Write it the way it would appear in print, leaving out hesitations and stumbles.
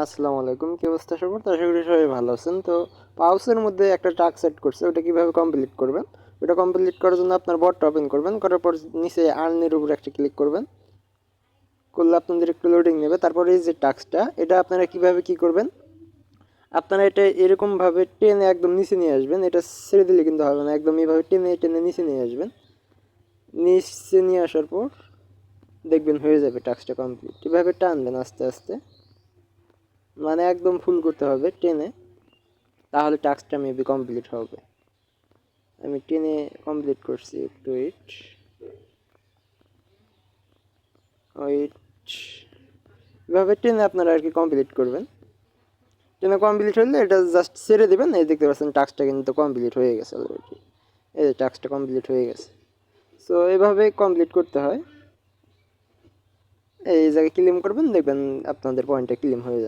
আসসালামু আলাইকুম, কি অবস্থা সবার? তো আশা করি সবাই ভালো আছেন। তো পাউসের মধ্যে একটা টাস্ক সেট করছে, ওটা কিভাবে কমপ্লিট করবেন? ওটা কমপ্লিট করার জন্য আপনার বটটা ওপেন করবেন, করার পর নিচে আর্নের উপর একটা ক্লিক করবেন, করলে আপনাদের একটু লোডিং নেবে। তারপরে এই যে টাস্কটা, এটা আপনারা কিভাবে কি করবেন, আপনারা এটা এরকমভাবে টেনে একদম নিচে নিয়ে আসবেন। এটা ছেড়ে দিলে কিন্তু হবে না, একদম এইভাবে টেনে টেনে নিচে নিয়ে আসবেন। নিচে নিয়ে আসার পর দেখবেন হয়ে যাবে টাস্কটা কমপ্লিট। এভাবে টানবেন আস্তে আস্তে, মানে একদম ফুল করতে হবে টেনে, তাহলে টাস্কটা মেবি কমপ্লিট হবে। আমি টেনে কমপ্লিট করছি, একটু ওয়েট ওয়েট। এভাবে টেনে আপনারা আর কি কমপ্লিট করবেন। টেনে কমপ্লিট হলে এটা জাস্ট ছেড়ে দেবেন। এই দেখতে পাচ্ছেন টাস্কটা কিন্তু কমপ্লিট হয়ে গেছে অলরেডি। এই যে টাস্কটা কমপ্লিট হয়ে গেছে। সো এভাবে কমপ্লিট করতে হয়। এই জায়গায় ক্লেম করবেন, দেখবেন আপনাদের পয়েন্টটা ক্লেম হয়ে যাবে।